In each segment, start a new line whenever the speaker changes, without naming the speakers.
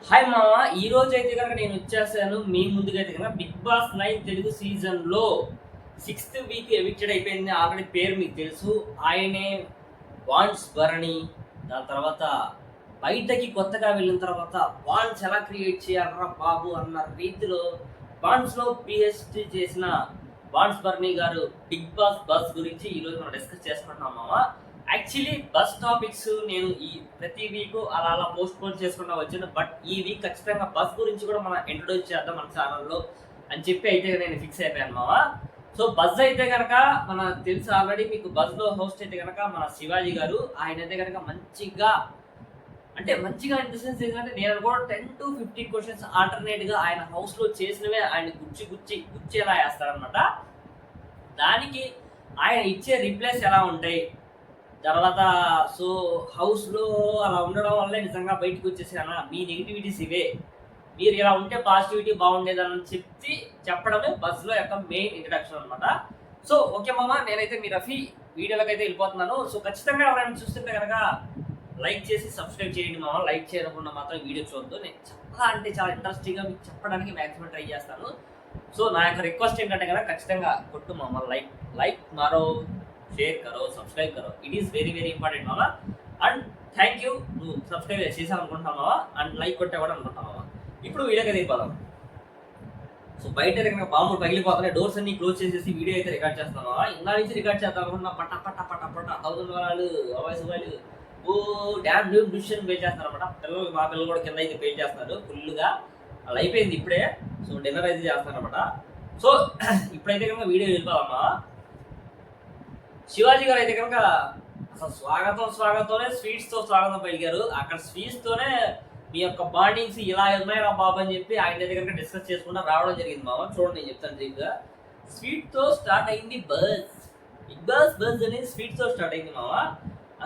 Hi మామ, ఈ రోజు అయితే కనుక నేను వచ్చేసాను మీ ముందుకైతే కనుక బిగ్ బాస్ 9 తెలుగు సీజన్లో 6th వీక్ ఎవిక్టెడ్ అయిపోయింది. ఆల్రెడీ పేరు మీకు తెలుసు. ఆయనే వాన్స్ భరణి. దాని తర్వాత బయటకి కొత్తగా వెళ్ళిన తర్వాత వాన్స్ ఎలా క్రియేట్ చేయాలరా బాబు అన్న రీతిలో వాన్స్లో పిహెచ్డి చేసిన Vance Bharani garu big Boss buzz గురించి ఈరోజు మనం డిస్కస్ చేసుకుంటున్నాం మామ. యాక్చువల్లీ బస్ టాపిక్స్ నేను ఈ ప్రతి వీక్ అలా అలా పోస్ట్ పోన్ చేసుకుంటా వచ్చాను. బట్ ఈ వీక్ ఖచ్చితంగా బస్ గురించి కూడా మనం ఇంట్రొడ్యూస్ చేద్దాం మన ఛానల్లో అని చెప్పి అయితే నేను ఫిక్స్ అయిపోయాను మామ. సో బజ్ అయితే కనుక మన తెలుసు ఆల్రెడీ మీకు. బజ్లో హోస్ట్ అయితే కనుక మన శివాజీ గారు. ఆయన అయితే కనుక మంచిగా ఇన్ ద సెన్స్ ఏంటంటే నేను కూడా 10 to 15 క్వశ్చన్స్ ఆల్టర్నేట్గా ఆయన హౌస్లో చేసినవే ఆయన గుచ్చేలా వేస్తారనమాట. దానికి ఆయన ఇచ్చే రిప్లైస్ ఎలా ఉంటాయి, తర్వాత సో హౌస్లో అలా ఉండడం వల్ల నిజంగా బయటకు వచ్చేసానా మీ నెగిటివిటీస్ ఇవే, మీరు ఇలా ఉంటే పాజిటివిటీ బాగుండేదని చెప్పడమే బస్లో యొక్క మెయిన్ ఇంట్రడక్షన్ అనమాట. సో ఓకే మామ, నేనైతే మీ రఫీ వీడియోలోకి అయితే వెళ్ళిపోతున్నాను. సో ఖచ్చితంగా ఎవరైనా చూస్తుంటే కనుక లైక్ చేసి సబ్స్క్రైబ్ చేయండి మామ. లైక్ చేయకుండా మాత్రం వీడియో చూడద్దు. నేను చాలా ఇంట్రెస్టింగ్గా మీకు చెప్పడానికి మ్యాక్సిమం ట్రై చేస్తాను. సో నా యొక్క రిక్వెస్ట్ ఏంటంటే కనుక ఖచ్చితంగా కొట్టు మామ, లైక్ మారో, షేర్ కరో, సబ్స్క్రైబ్ కరో. It is very very important మామ. అండ్ థ్యాంక్ యూ, నువ్వు సబ్స్క్రైబ్ చేసావు అనుకుంటున్నావా అండ్ లైక్ కొట్టే కూడా అనుకుంటున్నావా. ఇప్పుడు వీడియోకి దిగిపోదాం. సో బయట దగ్గర బాంబులు పగిలిపోతున్నాయి. డోర్స్ అన్ని క్లోజ్ చేసేసి వీడియో అయితే రికార్డ్ చేస్తున్నావా. ఇందా నుంచి రికార్డ్ చేద్దాం అనుకున్నా. పట్ట 1000 వరాలు అవాయిస్ వాళ్ళు ఓ డ్యామ్ డిసిషన్ పే చేస్తున్నారు అనమాట. మా పిల్లలు కూడా కింద అయితే పే చేస్తున్నారు ఫుల్గా. అలా అయిపోయింది ఇప్పుడే. సో డిన్నర్ అయితే చేస్తున్నారు అనమాట. సో ఇప్పుడైతే కనుక వీడియో వెళ్ళిపోదామా. శివాజీ గారు అయితే కనుక అసలు స్వాగతంతోనే స్వీట్స్తో స్వాగతం పలికారు. అక్కడ స్వీట్స్తోనే మీ యొక్క బాండింగ్స్ ఇలా ఉన్నాయిరా బాబు అని చెప్పి ఆయన దగ్గర కనుక డిస్కస్ చేసుకుంటా రావడం జరిగింది మామ. చూడండి, నేను చెప్తాను దీనిగా. స్వీట్తో స్టార్ట్ అయింది బస్. బిగ్ బాస్ బస్ అనేది స్వీట్తో స్టార్ట్ అయింది మామ.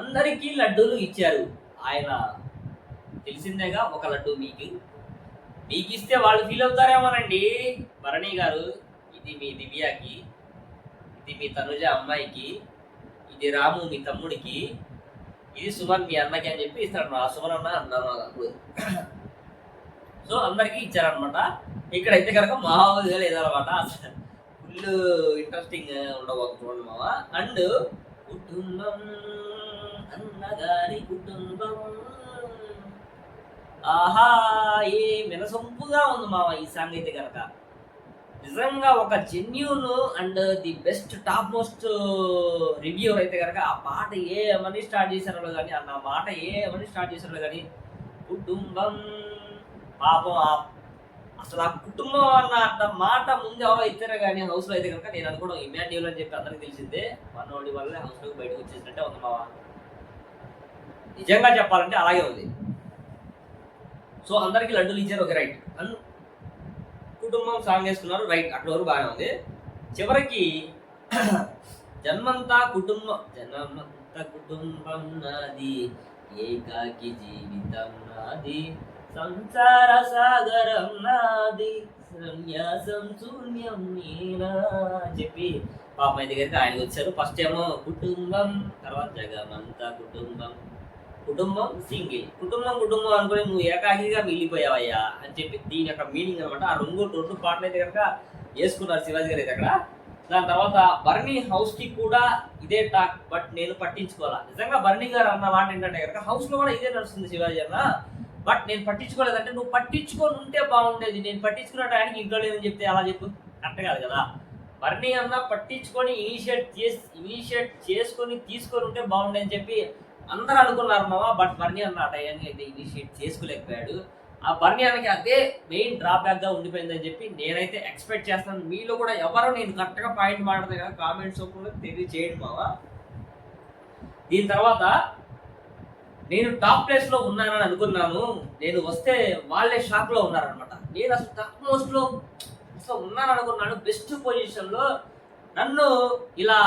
అందరికీ లడ్డూలు ఇచ్చారు. ఆయన తెలిసిందేగా, ఒక లడ్డు మీకు ఇస్తే వాళ్ళు ఫీల్ అవుతారేమోనండి. భరణి గారు, ఇది మీ దివ్యాకి, ఇది మీ తనుజ అమ్మాయికి, ఇది రాము మీ తమ్ముడికి, ఇది సుమన్ మీ అన్నకి అని చెప్పి ఇస్తాడు. ఆ సుమన్ అన్న అన్నాను అప్పుడు. సో అందరికీ ఇచ్చారనమాట. ఇక్కడైతే కనుక మామూలుగా లేదనమాట. ఫుల్ ఇంట్రెస్టింగ్ ఉండబోతుంది చూడండి మామ. అండ్ కుటుంబం, అన్నగారి కుటుంబం, ఆహా ఏ వినసొంపుగా ఉంది మామ ఈ సాంగ్ అయితే కనుక. నిజంగా ఒక genuine and the best top most review అయితే కనుక ఆ పాట ఏమని స్టార్ట్ చేశారో కానీ, అన్న మాట ఏమని స్టార్ట్ చేశారో కానీ, కుటుంబం పాపం అసలు ఆ కుటుంబం అన్న మాట ముందు ఎవరో ఇచ్చారో కానీ హౌస్లో అయితే కనుక నేను అనుకోవడం ఇమాన్యువల్ అని చెప్పి అందరికి తెలిసిందే. మనోడి వల్ల హౌస్లోకి బయటకు వచ్చేసినట్టే ఉంది మావా. నిజంగా చెప్పాలంటే అలాగే ఉంది. సో అందరికీ లడ్డూలు ఇచ్చారు, ఒక రైట్. కుటుంబం సాంగ్ వేసుకున్నారు, రైట్. అక్కడ వరకు బాగానే ఉంది. చివరికి జన్మంతా కుటుంబం నాది, ఏకాకి జీవితం నాది, సంసార సాగరం నాది, సన్యాసం శూన్యం నేనా అని చెప్పి పాప దగ్గరికి ఆయన వచ్చారు. ఫస్ట్ ఏమో కుటుంబం, తర్వాత జగమంతా కుటుంబం సింగిల్, కుటుంబం అనుకుని నువ్వు ఏకాకిగా మిగిలిపోయావయ్యా అని చెప్పి దీని యొక్క మీనింగ్ అనమాట. ఆ రెండు పాటలు అయితే కనుక వేసుకున్నారు శివాజీ గారు అయితే అక్కడ. దాని తర్వాత బర్నీ హౌస్కి కూడా ఇదే టాక్, బట్ నేను పట్టించుకోవాలా. నిజంగా బర్నీ గారు అన్న మాట ఏంటంటే కనుక హౌస్లో కూడా ఇదే నడుస్తుంది శివాజీ అన్న, బట్ నేను పట్టించుకోలేదంటే నువ్వు పట్టించుకొని ఉంటే బాగుండేది. నేను పట్టించుకున్న టైంకి ఇంట్లో లేదని చెప్తే అలా చెప్పు, కరెక్ట్ కాదు కదా. బర్నీ అన్న పట్టించుకొని ఇనిషియేట్ చేసుకొని తీసుకొని ఉంటే బాగుండే అని చెప్పి అందరూ అనుకున్నారు మామ. బట్ బర్నీ అన్న ఆ టైంకి అయితే ఇనిషియేట్ చేసుకోలేకపోయాడు. ఆ బర్నీ అన్నకి అదే మెయిన్ డ్రాబ్యాక్గా ఉండిపోయిందని చెప్పి నేనైతే ఎక్స్పెక్ట్ చేస్తాను. మీలో కూడా ఎవరో నేను కరెక్ట్గా పాయింట్ మాట్లాడతాను కదా, కామెంట్స్ కూడా తెలియజేయండి మామ. దీని తర్వాత నేను టాప్ ప్లేస్లో ఉన్నానని అనుకున్నాను. నేను వస్తే వాళ్ళే షాక్లో ఉన్నారనమాట. నేను అసలు టాప్ మోస్ట్లో అసలు ఉన్నాను అనుకున్నాను, బెస్ట్ పొజిషన్లో. నన్ను ఇలా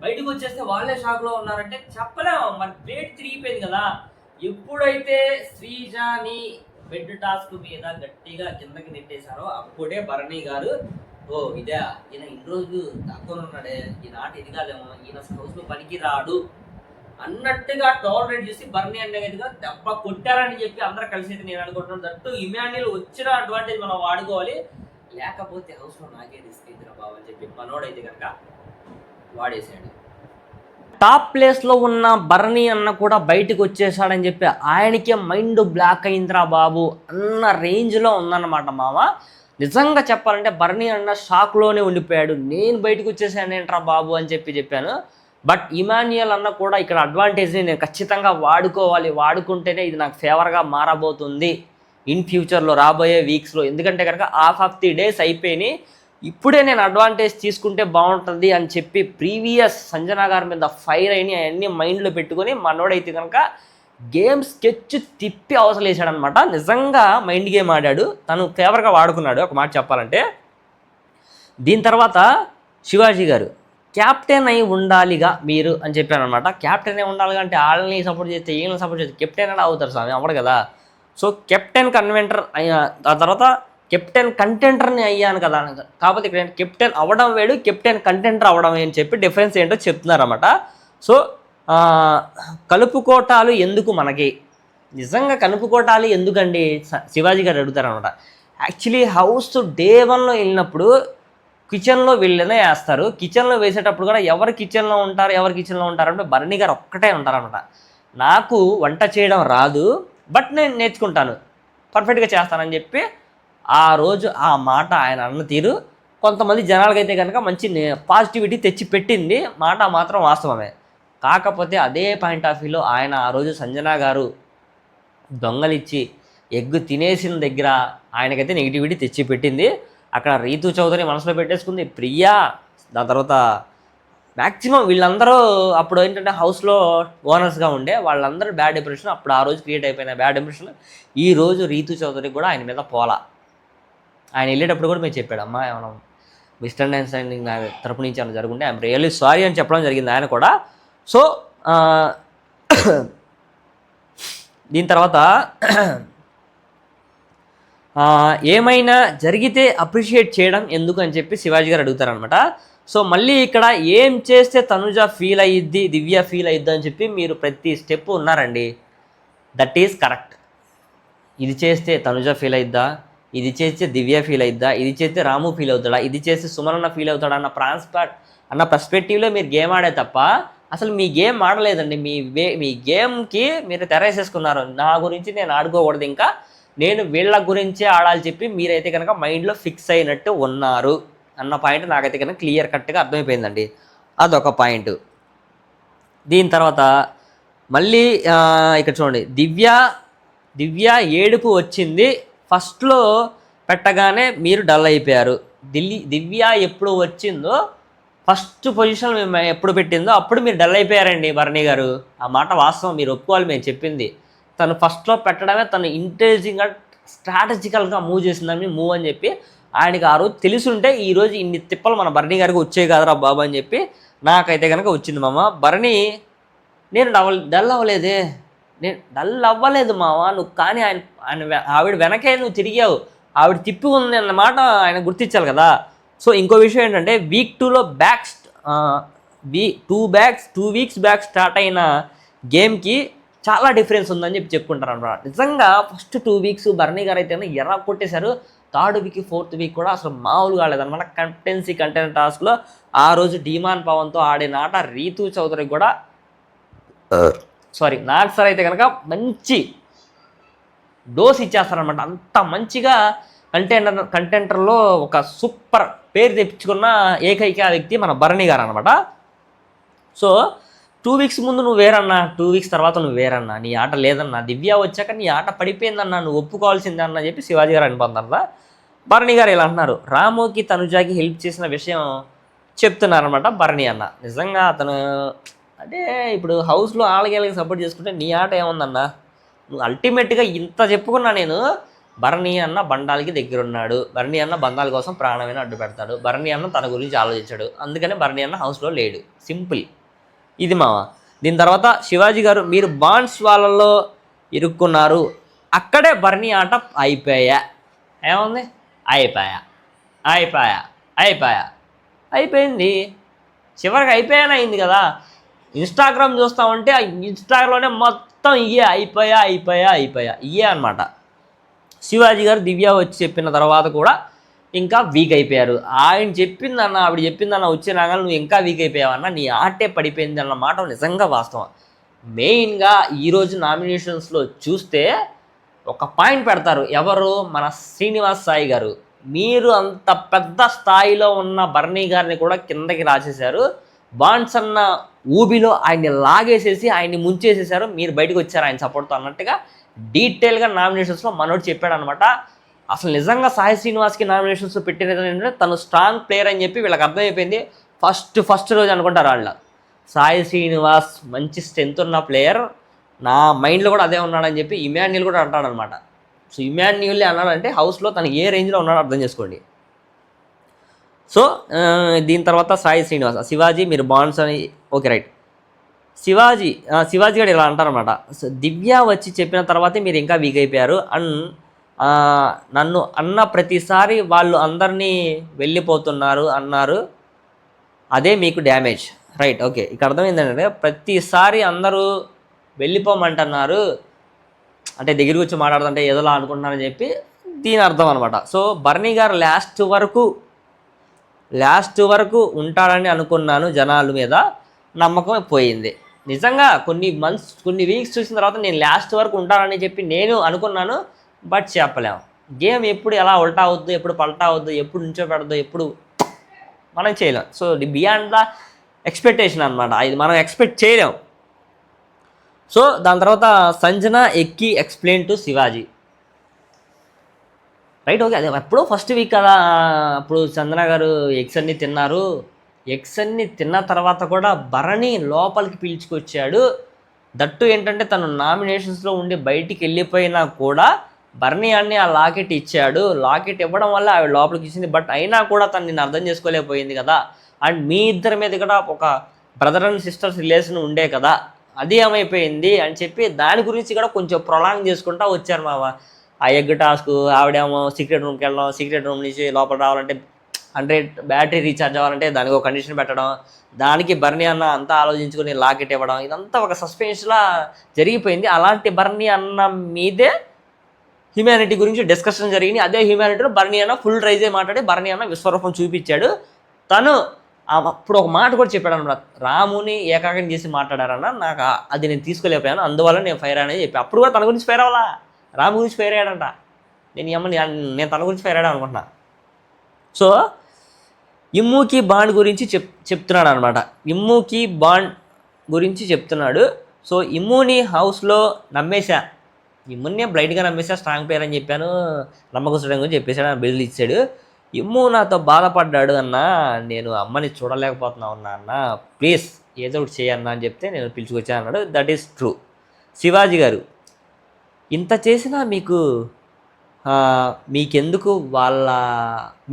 బయటకు వచ్చేస్తే వాళ్ళే షాక్లో ఉన్నారంటే చెప్పలేము. మరి ప్లేట్ తిరిగిపోయింది కదా. ఎప్పుడైతే శ్రీజాని బెడ్ టాస్క్ మీద గట్టిగా కిందకి నెట్టేశారో అప్పుడే భరణి గారు, ఓ ఇదే ఈయన ఇన్ని రోజులు తక్కువ ఉన్నాడే, ఈయన ఆట ఎదగాలేమో, ఈయన హౌస్లో పనికి రాడు అన్నట్టుగా టాలరేట్ చేసి బర్నీ అనే గదిగా దెబ్బ కొట్టారని చెప్పి అందరూ కలిసి అయితే నేను అనుకుంటున్నాను. దట్టు ఇమాన్యుల్ వచ్చిన అడ్వాంటేజ్ మనం వాడుకోవాలి, లేకపోతే హౌస్లో నాకే రిస్క్ అవుతున్నా బాబు అని చెప్పి మనోడైతే కనుక వాడేసాడు. టాప్ ప్లేస్లో ఉన్న బర్నీ అన్న కూడా బయటకు వచ్చేసాడని చెప్పి ఆయనకే మైండ్ బ్లాక్ అయిందిరా బాబు అన్న రేంజ్లో ఉందన్నమాట మామ. నిజంగా చెప్పాలంటే బర్నీ అన్న షాక్లోనే ఉండిపోయాడు. నేను బయటకు వచ్చేసానేంట్రా బాబు అని చెప్పాను. బట్ ఇమాన్యుయల్ అన్న కూడా ఇక్కడ అడ్వాంటేజ్ని నేను ఖచ్చితంగా వాడుకోవాలి, వాడుకుంటేనే ఇది నాకు ఫేవర్గా మారబోతుంది ఇన్ ఫ్యూచర్లో రాబోయే వీక్స్లో. ఎందుకంటే కనుక హాఫ్ ఆఫ్ ది డేస్ అయిపోయినాయి, ఇప్పుడే నేను అడ్వాంటేజ్ తీసుకుంటే బాగుంటుంది అని చెప్పి ప్రీవియస్ సంజన గారి మీద ఫైర్ అయిన అవన్నీ మైండ్లో పెట్టుకొని మనోడైతే కనుక గేమ్ స్కెచ్ తిప్పి అవసరం వేసాడనమాట. నిజంగా మైండ్ గేమ్ ఆడాడు, తను ఫేవర్గా వాడుకున్నాడు ఒక మాట చెప్పాలంటే. దీని తర్వాత శివాజీ గారు క్యాప్టెన్ అయి ఉండాలిగా మీరు అని చెప్పాను అనమాట. క్యాప్టెన్ అయి ఉండాలిగా అంటే వాళ్ళని సపోర్ట్ చేస్తే వీళ్ళని సపోర్ట్ చేస్తే కెప్టెన్ అని అవుతారు స్వామి, అవ్వడు కదా. సో కెప్టెన్ కన్వెంటర్ ఆ తర్వాత కెప్టెన్ కంటెంటర్ని అయ్యాను కదా. కాకపోతే ఇక్కడ కెప్టెన్ అవ్వడం వేడు, కెప్టెన్ కంటెంటర్ అవ్వడం అని చెప్పి డిఫరెన్స్ ఏంటో చెప్తున్నారన్నమాట. సో కలుపుకోటాలు ఎందుకు మనకి, నిజంగా కలుపుకోటాలు ఎందుకండి శివాజీ గారు అడుగుతారనమాట. యాక్చువల్లీ హౌస్ డే 1లో వెళ్ళినప్పుడు కిచెన్లో వీళ్ళనే వేస్తారు. కిచెన్లో వేసేటప్పుడు కూడా ఎవరు కిచెన్లో ఉంటారంటే బర్నీ గారు ఒక్కటే ఉంటారనమాట. నాకు వంట చేయడం రాదు, బట్ నేను నేర్చుకుంటాను, పర్ఫెక్ట్గా చేస్తానని చెప్పి ఆ రోజు ఆ మాట ఆయన అన్న తీరు కొంతమంది జనాలకైతే కనుక మంచి పాజిటివిటీ తెచ్చి పెట్టింది. మాట మాత్రం వాస్తవమే. కాకపోతే అదే పాయింట్ ఆఫ్ వ్యూలో ఆయన ఆ రోజు సంజన గారు దొంగలిచ్చి ఎగ్గు తినేసిన దగ్గర ఆయనకైతే నెగిటివిటీ తెచ్చి పెట్టింది. అక్కడ రీతు చౌదరి మనసులో పెట్టేసుకుంది, ప్రియా, దాని తర్వాత మ్యాక్సిమం వీళ్ళందరూ అప్పుడు ఏంటంటే హౌస్లో ఓనర్స్గా ఉండే వాళ్ళందరూ బ్యాడ్ ఇంప్రెషన్ అప్పుడు ఆ రోజు క్రియేట్ అయిపోయిన బ్యాడ్ ఇంప్రెషన్ ఈ రోజు రీతు చౌదరి కూడా ఆయన మీద పోలా. ఆయన వెళ్ళేటప్పుడు కూడా మేము చెప్పాడు, అమ్మా ఏమన్నా మిస్అండర్స్టాండింగ్ నా తరపు నుంచి ఏమైనా జరుగుంటే ఐఎమ్ రియల్లీ సారీ అని చెప్పడం జరిగింది ఆయన కూడా. సో దీని తర్వాత ఏమైనా జరిగితే అప్రిషియేట్ చేయడం ఎందుకు అని చెప్పి శివాజీ గారు అడుగుతారనమాట. సో మళ్ళీ ఇక్కడ ఏం చేస్తే తనుజ ఫీల్ అయ్యిద్ది, దివ్య ఫీల్ అయ్యిద్ది అని చెప్పి మీరు ప్రతి స్టెప్ ఉన్నారండి. That is correct. ఇది చేస్తే తనుజ ఫీల్ అయిద్దా, ఇది చేస్తే దివ్య ఫీల్ అయిద్దా, ఇది చేస్తే రాము ఫీల్ అవుతాడా, ఇది చేస్తే సుమరన్న ఫీల్ అవుతాడా అన్న పర్స్పెక్టివ్లో మీరు గేమ్ ఆడే తప్ప అసలు మీ గేమ్ ఆడలేదండి. మీ గేమ్కి మీరు తెరేసేసుకున్నారు. నా గురించి నేను ఆడుకోకూడదు, ఇంకా నేను వీళ్ళ గురించే ఆడాలి చెప్పి మీరైతే కనుక మైండ్లో ఫిక్స్ అయినట్టు ఉన్నారు అన్న పాయింట్ నాకైతే కనుక క్లియర్ కట్గా అర్థమైపోయిందండి. అదొక పాయింట్. దీని తర్వాత మళ్ళీ ఇక్కడ చూడండి, దివ్య ఏడుపు వచ్చింది ఫస్ట్లో పెట్టగానే మీరు డల్ అయిపోయారు. దివ్య ఎప్పుడు వచ్చిందో ఫస్ట్ పొజిషన్ మేము ఎప్పుడు పెట్టిందో అప్పుడు మీరు డల్ అయిపోయారండి బర్నీ గారు. ఆ మాట వాస్తవం, మీరు ఒప్పుకోవాలి. మేము చెప్పింది తను ఫస్ట్లో పెట్టడమే తను ఇంటెలిజెంట్గా స్ట్రాటజికల్గా మూవ్ చేసిందని మూవ్ అని చెప్పి ఆయనకి ఆ రోజు తెలుసుంటే ఈరోజు ఇన్ని తిప్పలు మన బర్నీ గారికి వచ్చేవి కాదురా బాబు అని చెప్పి నాకైతే కనుక వచ్చింది మామ. బర్నీ నేను డల్ అవ్వలేదు మామ నువ్వు, కానీ ఆవిడ వెనకే నువ్వు తిరిగావు, ఆవిడ తిప్పి ఉంది అన్నమాట ఆయన గుర్తించాలి కదా. సో ఇంకో విషయం ఏంటంటే వీక్ 2లో టూ వీక్స్ బ్యాక్ స్టార్ట్ అయిన గేమ్కి చాలా డిఫరెన్స్ ఉందని చెప్పుకుంటారు అన్నమాట. నిజంగా ఫస్ట్ 2 వీక్స్ బర్నీ గారు అయితే ఎర్ర కొట్టేశారు. 3rd వీక్ 4th వీక్ కూడా అసలు మామూలుగా ఆడలేదన్నమాట. కంటెంట్ టాస్క్లో ఆ రోజు డీమాన్ పవన్తో ఆడిన ఆట రీతు చౌదరికి కూడా నాగ్ సార్ అయితే కనుక మంచి డోస్ ఇచ్చేస్తారనమాట. అంత మంచిగా కంటెంటర్లో ఒక సూపర్ పేరు తెప్పించుకున్న ఏకైక వ్యక్తి మన బర్నీ గారు అనమాట. సో 2 వీక్స్ ముందు నువ్వు వేరన్నా, 2 వీక్స్ తర్వాత నువ్వు వేరన్నా, నీ ఆట లేదన్నా, దివ్య వచ్చాక నీ ఆట పడిపోయిందన్నా, నువ్వు ఒప్పుకోవాల్సిందే అన్న చెప్పి శివాజీ గారు అనిపోతారా. బర్నీ గారు ఇలా అంటున్నారు, రాముకి తనుజాకి హెల్ప్ చేసిన విషయం చెప్తున్నారనమాట బర్నీ అన్న. నిజంగా అతను అంటే ఇప్పుడు హౌస్లో ఆళ్ళకి సపోర్ట్ చేసుకుంటే నీ ఆట ఏముందన్నా, నువ్వు అల్టిమేట్గా ఇంత చెప్పుకున్నా నేను, బర్నీ అన్న బండాలకి దగ్గరున్నాడు, బర్నీ అన్న బంధాల కోసం ప్రాణమైన అడ్డు పెడతాడు, బర్నీ అన్న తన గురించి ఆలోచించాడు, అందుకనే బర్నీ అన్న హౌస్లో లేడు, సింపుల్ ఇది మామ. దీని తర్వాత శివాజీ గారు మీరు బాండ్స్ వాళ్ళలో ఇరుక్కున్నారు, అక్కడే బర్నీ ఆట అయిపోయా, ఏముంది అయిపోయింది, చివరికి అయిపోయానే అయింది కదా. ఇన్స్టాగ్రామ్ చూస్తూ ఉంటే ఆ ఇన్స్టాగ్రామ్లోనే మొత్తం ఇయే అనమాట. శివాజీ గారు దివ్య వచ్చి చెప్పిన తర్వాత కూడా ఇంకా వీక్ అయిపోయారు. ఆయన చెప్పిందన్న ఆవిడ చెప్పిందన్న వచ్చే నాగాలు నువ్వు ఇంకా వీక్ అయిపోయావన్న, నీ ఆటే పడిపోయింది అన్న మాట నిజంగా వాస్తవం. మెయిన్గా ఈరోజు నామినేషన్స్లో చూస్తే ఒక పాయింట్ పెడతారు, ఎవరు, మన శ్రీనివాస్ సాయి గారు. మీరు అంత పెద్ద స్థాయిలో ఉన్న బర్నీ గారిని కూడా కిందకి రాసేశారు. బాండ్స్ అన్న ఊబిలో ఆయన్ని లాగేసేసి ఆయన్ని ముంచేసేసారు. మీరు బయటకు వచ్చారు ఆయన సపోర్ట్తో అన్నట్టుగా డీటెయిల్గా నామినేషన్స్లో మనోడు చెప్పాడు అనమాట. అసలు నిజంగా సాయి శ్రీనివాస్కి నామినేషన్స్లో పెట్టినది ఏంటంటే తను స్ట్రాంగ్ ప్లేయర్ అని చెప్పి వీళ్ళకి అర్థమైపోయింది. ఫస్ట్ రోజు అనుకుంటారు వాళ్ళ, సాయి శ్రీనివాస్ మంచి స్ట్రెంత్ ఉన్న ప్లేయర్, నా మైండ్లో కూడా అదే ఉన్నాడని చెప్పి ఇమాన్యుల్ కూడా అంటాడనమాట. సో ఇమాన్యుల్ అన్నాడంటే హౌస్లో తను ఏ రేంజ్లో ఉన్నాడో అర్థం చేసుకోండి. సో దీని తర్వాత సాయి శ్రీనివాస్, శివాజీ మీరు బాండ్స్ అని ఓకే రైట్. శివాజీ గారు ఇలా అంటారనమాట, సో దివ్య వచ్చి చెప్పిన తర్వాతే మీరు ఇంకా వీక్ అయిపోయారు అండ్ నన్ను అన్న ప్రతిసారి వాళ్ళు అందరినీ వెళ్ళిపోతున్నారు అన్నారు, అదే మీకు డ్యామేజ్. రైట్ ఓకే, ఇక్కడ అర్థమైంది ఏంటంటే ప్రతిసారి అందరూ వెళ్ళిపోమంటున్నారు అంటే దగ్గరికి వచ్చి మాట్లాడుతుంటే ఏదోలా అనుకుంటున్నారని చెప్పి దీని అర్థం అనమాట. సో బర్నీ గారు లాస్ట్ వరకు ఉంటాడని అనుకున్నాను, జనాల మీద నమ్మకం పోయింది. నిజంగా కొన్ని వీక్స్ చూసిన తర్వాత నేను లాస్ట్ వరకు ఉంటానని చెప్పి నేను అనుకున్నాను, బట్ చెప్పలేము. గేమ్ ఎప్పుడు ఎలా ఉల్టా అవుద్దు, ఎప్పుడు పల్టా అవుద్దు, ఎప్పుడు నుంచోపెడద్దు, ఎప్పుడు మనం చేయలేం. సో బియాండ్ ద ఎక్స్పెక్టేషన్ అనమాట, ఇది మనం ఎక్స్పెక్ట్ చేయలేం. సో దాని తర్వాత సంజన ఎక్కి explain to Shivaji. Right okay, అదే ఎప్పుడో ఫస్ట్ వీక్ కదా, అప్పుడు చందన గారు ఎగ్స్ అన్నీ తిన్నారు. ఎగ్స్ అన్నీ తిన్న తర్వాత కూడా భరణి లోపలికి పిలుచుకొచ్చాడు. దట్టు ఏంటంటే తను నామినేషన్స్లో ఉండి బయటికి వెళ్ళిపోయినా కూడా భరణి అన్ని ఆ లాకెట్ ఇచ్చాడు. లాకెట్ ఇవ్వడం వల్ల ఆవిడ లోపలికి ఇచ్చింది, బట్ అయినా కూడా తను నేను అర్థం చేసుకోలేకపోయింది కదా. అండ్ మీ ఇద్దరి మీద కూడా ఒక బ్రదర్ అండ్ సిస్టర్స్ రిలేషన్ ఉండే కదా, అది ఏమైపోయింది అని చెప్పి దాని గురించి కూడా కొంచెం ప్రొలాంగ్ చేసుకుంటూ వచ్చారు మావ. ఆ ఎగ్ టాస్క్, ఆవిడేమో సీక్రెట్ రూమ్కి వెళ్ళడం, సీక్రెట్ రూమ్ నుంచి లోపల రావాలంటే 100 బ్యాటరీ రీఛార్జ్ అవ్వాలంటే దానికి ఒక కండిషన్ పెట్టడం, దానికి బర్నీ అన్న అంతా ఆలోచించుకొని లాకెట్ ఇవ్వడం, ఇదంతా ఒక సస్పెన్స్లా జరిగిపోయింది. అలాంటి బర్నీ అన్న మీదే హ్యూమానిటీ గురించి డిస్కషన్ జరిగింది. అదే హ్యూమానిటీలో బర్నీ అన్న ఫుల్ రైజ్ అయ్యి మాట్లాడి బర్నీ అన్న విశ్వరూపం చూపించాడు. తను అప్పుడు ఒక మాట కూడా చెప్పాడు అనమాట, రాముని ఏకాగ్రం చేసి మాట్లాడారన్న, నాకు అది నేను తీసుకోలేకపోయాను, అందువల్ల నేను ఫైర్ అని చెప్పి. అప్పుడు కూడా తన గురించి ఫైర్ అవ్వాలా, రాము గురించి ఫైర్ అయ్యాడంట. నేను తన గురించి ఫైర్ అయ్యాడు అనుకుంటున్నా. సో ఇమ్ముకి బాండ్ గురించి చెప్తున్నాడు అనమాట, ఇమ్ముకి బాండ్ గురించి చెప్తున్నాడు. సో ఇమ్ముని హౌస్లో నమ్మేశా, ఇమ్ముని బ్లైట్గా నమ్మేశా, స్ట్రాంగ్ ప్లేయర్ అని చెప్పాను, నమ్మకం గురించి చెప్పేశాడు, బెదిరి ఇచ్చాడు. ఇమ్ము నాతో బాధపడ్డాడు అన్న, నేను అమ్మని చూడలేకపోతున్నా ఉన్నా అన్న, ప్లీజ్ ఏదో ఒకటి చేయన్నా అని చెప్తే నేను పిలుచుకొచ్చాను అన్నాడు. That is true. శివాజీ గారు, ఇంత చేసినా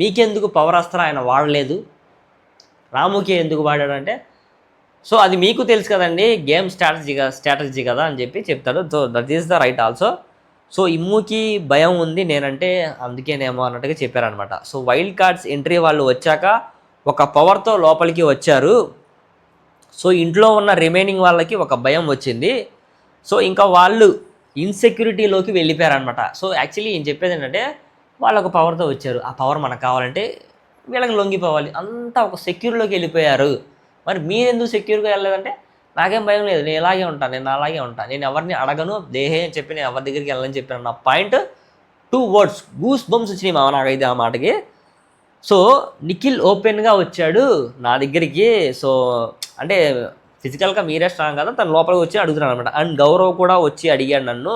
మీకెందుకు పవర్ అస్త్రం ఆయన వాడలేదు, రాముకి ఎందుకు వాడాడంటే, సో అది మీకు తెలుసు కదండి, గేమ్ స్ట్రాటజీ కదా అని చెప్పి చెప్తాడు. So that is the right also. So ఇమ్ముకి భయం ఉంది నేనంటే, అందుకేనేమో అన్నట్టుగా చెప్పారనమాట. సో వైల్డ్ కార్డ్స్ ఎంట్రీ వాళ్ళు వచ్చాక ఒక పవర్తో లోపలికి వచ్చారు. సో ఇంట్లో ఉన్న రిమైనింగ్ వాళ్ళకి ఒక భయం వచ్చింది. సో ఇంకా వాళ్ళు ఇన్సెక్యూరిటీలోకి వెళ్ళిపోయారనమాట. సో యాక్చువల్లీ ఏం చెప్పేది ఏంటంటే, వాళ్ళు ఒక పవర్తో వచ్చారు, ఆ పవర్ మనకు కావాలంటే వీళ్ళకి లొంగిపోవాలి, అంతా ఒక సెక్యూర్లోకి వెళ్ళిపోయారు. మరి మీరెందుకు సెక్యూర్గా వెళ్ళలేదంటే, నాకేం భయం లేదు, నేను ఇలాగే ఉంటాను, నేను అలాగే ఉంటాను, నేను ఎవరిని అడగను, దేహే అని చెప్పి నేను ఎవరి దగ్గరికి వెళ్ళని చెప్పాను. నా పాయింట్ 2 words గూస్ బంప్స్ వచ్చినాయి మామ నాకైతే ఆ మాటకి. సో నిఖిల్ ఓపెన్గా వచ్చాడు నా దగ్గరికి. సో అంటే ఫిజికల్గా మీరే స్ట్రాంగ్ కదా, తను లోపలికి వచ్చి అడుగుతున్నాను అనమాట. అండ్ గౌరవ్ కూడా వచ్చి అడిగాడు నన్ను,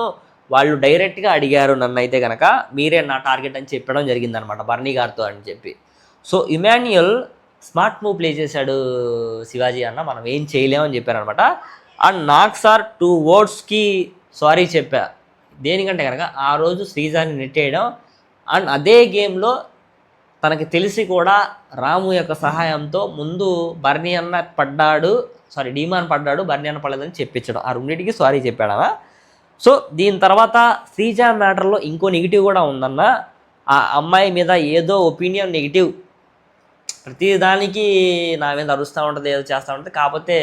వాళ్ళు డైరెక్ట్గా అడిగారు నన్ను అయితే కనుక, మీరే నా టార్గెట్ అని చెప్పడం జరిగిందనమాట బర్నీ గారితో అని చెప్పి. So Emmanuel smart move play చేశాడు శివాజీ అన్న, మనం ఏం చేయలేమని చెప్పారనమాట. అండ్ నాకు సార్ 2 wordsకి సారీ చెప్పా, దేనికంటే కనుక ఆ రోజు శ్రీజాని నెట్టేయడం, అండ్ అదే గేమ్లో తనకి తెలిసి కూడా రాము యొక్క సహాయంతో ముందు బర్నీ అన్న పడ్డాడు, డీమాన్ పడ్డాడు, బర్నీ అన్న పడలేదని చెప్పించడం, ఆ రెండింటికి సారీ చెప్పాడనా. సో దీని తర్వాత శ్రీజా మ్యాటర్లో ఇంకో నెగిటివ్ కూడా ఉందన్న, ఆ అమ్మాయి మీద ఏదో ఒపీనియన్ నెగిటివ్, ప్రతిదానికి నా మీద అరుస్తూ ఉంటుంది, ఏదో చేస్తూ ఉంటుంది. కాకపోతే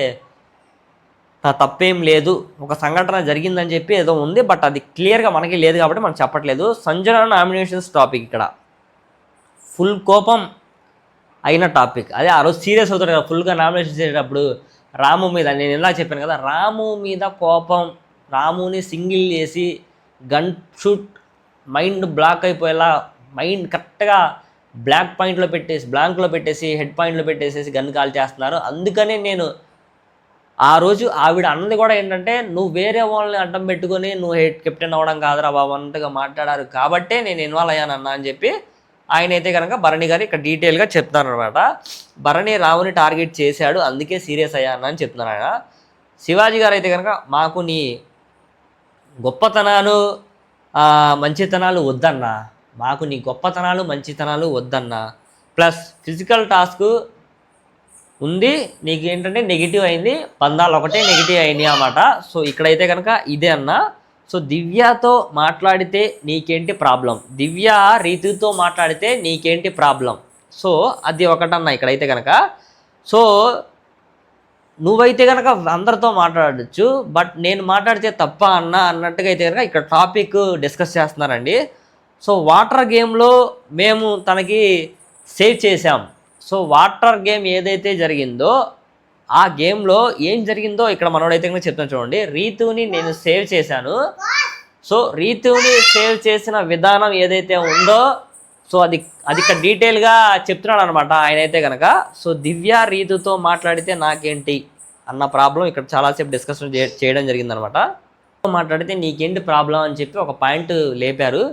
తప్పేం లేదు, ఒక సంఘటన జరిగిందని చెప్పి ఏదో ఉంది, బట్ అది క్లియర్గా మనకి లేదు కాబట్టి మనం చెప్పట్లేదు. సంజన నామినేషన్స్ టాపిక్ ఇక్కడ ఫుల్ కోపం అయిన టాపిక్. అదే ఆ రోజు సీరియస్ అవుతాడు కదా ఫుల్గా నామినేషన్ చేసేటప్పుడు రాము మీద. నేను ఇలా చెప్పాను కదా, రాము మీద కోపం, రాముని సింగిల్ చేసి గన్ షూట్ మైండ్ బ్లాక్ అయిపోయేలా, మైండ్ కరెక్ట్గా బ్లాంక్లో పెట్టేసి హెడ్ పాయింట్లో పెట్టేసేసి గన్ కాల్ చేస్తున్నారు. అందుకనే నేను ఆ రోజు ఆవిడ అన్నది కూడా ఏంటంటే, నువ్వు వేరే వాళ్ళని అడ్డం పెట్టుకొని నువ్వు కెప్టెన్ అవ్వడం కాదురా బాబు అన్నట్టుగా మాట్లాడారు కాబట్టే నేను ఇన్వాల్వ్ అయ్యానన్నా అని చెప్పి ఆయన అయితే కనుక భరణి గారు ఇక్కడ డీటెయిల్గా చెప్తారనమాట. భరణి రావుని టార్గెట్ చేశాడు, అందుకే సీరియస్ అయ్యాను అని చెప్తున్నారు ఆయన. శివాజీ గారు అయితే కనుక మాకు నీ గొప్పతనాలు మంచితనాలు వద్దన్నా, మాకు నీ గొప్పతనాలు మంచితనాలు వద్దన్నా, ప్లస్ ఫిజికల్ టాస్క్ ఉంది నీకు ఏంటంటే నెగిటివ్ అయింది, పందాలు ఒకటే నెగిటివ్ అయినాయి అన్నమాట. సో ఇక్కడైతే కనుక ఇదే అన్నా. సో దివ్యతో మాట్లాడితే నీకేంటి ప్రాబ్లం, దివ్య రీతితో మాట్లాడితే నీకేంటి ప్రాబ్లం, సో అది ఒకటన్నా ఇక్కడైతే కనుక. సో నువ్వైతే కనుక అందరితో మాట్లాడచ్చు, బట్ నేను మాట్లాడితే తప్ప అన్నట్టుగా అయితే కనుక ఇక్కడ టాపిక్ డిస్కస్ చేస్తున్నారండి. సో వాటర్ గేమ్లో మేము తనకి సేవ్ చేసాం. సో వాటర్ గేమ్ ఏదైతే జరిగిందో ఆ గేమ్లో ఏం జరిగిందో ఇక్కడ మనోడైతే కనుక చెప్తాను చూడండి. రీతుని నేను సేవ్ చేశాను. సో రీతుని సేవ్ చేసిన విధానం ఏదైతే ఉందో సో అది ఇక్కడ డీటెయిల్గా చెప్తున్నాడు అనమాట ఆయన అయితే కనుక. సో దివ్య రీతుతో మాట్లాడితే నాకేంటి అన్న ప్రాబ్లం ఇక్కడ చాలాసేపు డిస్కషన్ చేయడం జరిగిందనమాట. మాట్లాడితే నీకేంటి ప్రాబ్లం అని చెప్పి ఒక పాయింట్ లేపారు.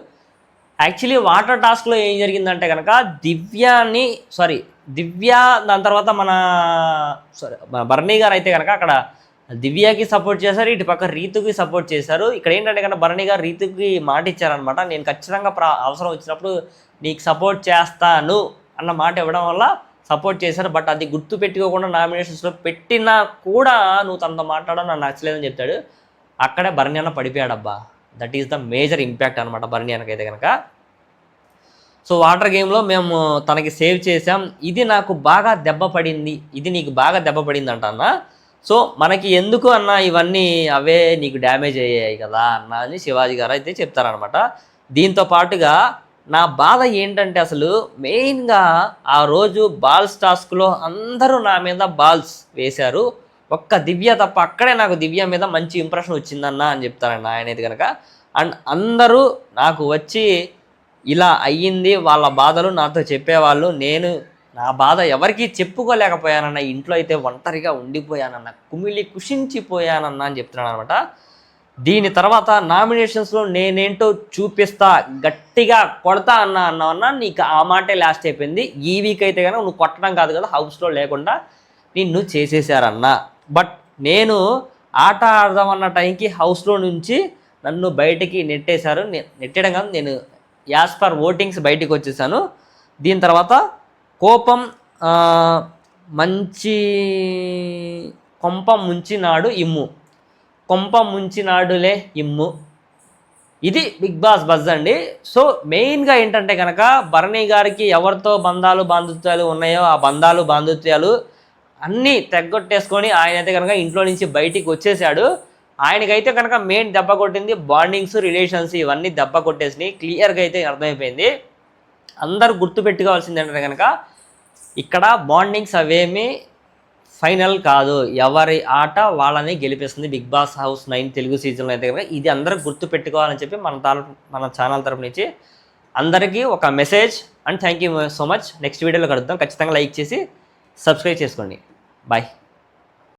యాక్చువల్లీ వాటర్ టాస్క్లో ఏం జరిగిందంటే కనుక దివ్య దాని తర్వాత మన భరణి గారు అయితే కనుక అక్కడ దివ్యకి సపోర్ట్ చేశారు, ఇటు పక్క రీతుకి సపోర్ట్ చేశారు. ఇక్కడ ఏంటంటే కనుక భరణి గారు రీతుకి మాట ఇచ్చారనమాట, నేను ఖచ్చితంగా అవసరం వచ్చినప్పుడు నీకు సపోర్ట్ చేస్తాను అన్న మాట ఇవ్వడం వల్ల సపోర్ట్ చేశారు. బట్ అది గుర్తు పెట్టుకోకుండా నామినేషన్స్లో పెట్టినా కూడా నువ్వు తనతో మాట్లాడడం నాకు నచ్చలేదని చెప్తాడు. అక్కడే భరణి అన్న పడిపోయాడబ్బా. That is the major impact అనమాట భరణి అన్నకైతే కనుక. సో వాటర్ గేమ్లో మేము తనకి సేవ్ చేసాం, ఇది నాకు బాగా దెబ్బ పడింది, ఇది నీకు బాగా దెబ్బ పడింది అంట అన్న. సో మనకి ఎందుకు అన్న ఇవన్నీ, అవే నీకు డ్యామేజ్ అయ్యాయి కదా అన్న అని శివాజీ గారు అయితే చెప్తారనమాట. దీంతో పాటుగా నా బాధ ఏంటంటే అసలు మెయిన్గా ఆ రోజు బాల్స్ టాస్క్లో అందరూ నా మీద బాల్స్ వేశారు, ఒక్క దివ్య తప్ప. అక్కడే నాకు దివ్య మీద మంచి ఇంప్రెషన్ వచ్చిందన్న అని చెప్తారన్న ఆయన అయితే కనుక. అండ్ అందరూ నాకు వచ్చి ఇలా అయ్యింది వాళ్ళ బాధలు నాతో చెప్పేవాళ్ళు, నేను నా బాధ ఎవరికి చెప్పుకోలేకపోయానన్న, ఇంట్లో అయితే ఒంటరిగా ఉండిపోయానన్న, కుషించిపోయానన్న అని చెప్తున్నాను అనమాట. దీని తర్వాత నామినేషన్స్లో నేనేంటో చూపిస్తా, గట్టిగా కొడతా అన్నా నీకు ఆ మాటే లాస్ట్ అయిపోయింది. ఈ వీక్ అయితే కనుక నువ్వు కొట్టడం కాదు కదా, హౌస్లో లేకుండా నిన్ను చేసేసారన్నా. బట్ నేను ఆట ఆడదామన్న టైంకి హౌస్లో నుంచి నన్ను బయటికి నెట్టేశారు. నెట్టడం కాదు, నేను యాజ్ పర్ ఓటింగ్స్ బయటికి వచ్చేసాను. దీని తర్వాత కోపం మంచి కొంప ముంచినాడు ఇమ్ము, కొంప ముంచినాడులే ఇమ్ము, ఇది బిగ్ బాస్ బజ్ అండి. సో మెయిన్గా ఏంటంటే కనుక భరణి గారికి ఎవరితో బంధాలు బాంధుత్యాలు ఉన్నాయో ఆ బంధాలు బాంధుత్యాలు అన్నీ తెగ్గొట్టేసుకొని ఆయన అయితే కనుక ఇంట్లో నుంచి బయటికి వచ్చేసాడు. ఆయనకైతే కనుక మెయిన్ దెబ్బ కొట్టింది బాండింగ్స్, రిలేషన్స్, ఇవన్నీ దెబ్బ కొట్టేసినాయి. క్లియర్గా అయితే అర్థమైపోయింది. అందరూ గుర్తుపెట్టుకోవాల్సింది ఏంటంటే కనుక ఇక్కడ బాండింగ్స్ అవేమీ ఫైనల్ కాదు, ఎవరి ఆట వాళ్ళని గెలిపిస్తుంది బిగ్ బాస్ హౌస్ 9 తెలుగు సీజన్లో అయితే కనుక. ఇది అందరూ గుర్తుపెట్టుకోవాలని చెప్పి మన ఛానల్ తరపు నుంచి అందరికీ ఒక message. And thank you so much. Next వీడియోలో కలుద్దాం. ఖచ్చితంగా లైక్ చేసి సబ్స్క్రైబ్ చేసుకోండి. బాయ్.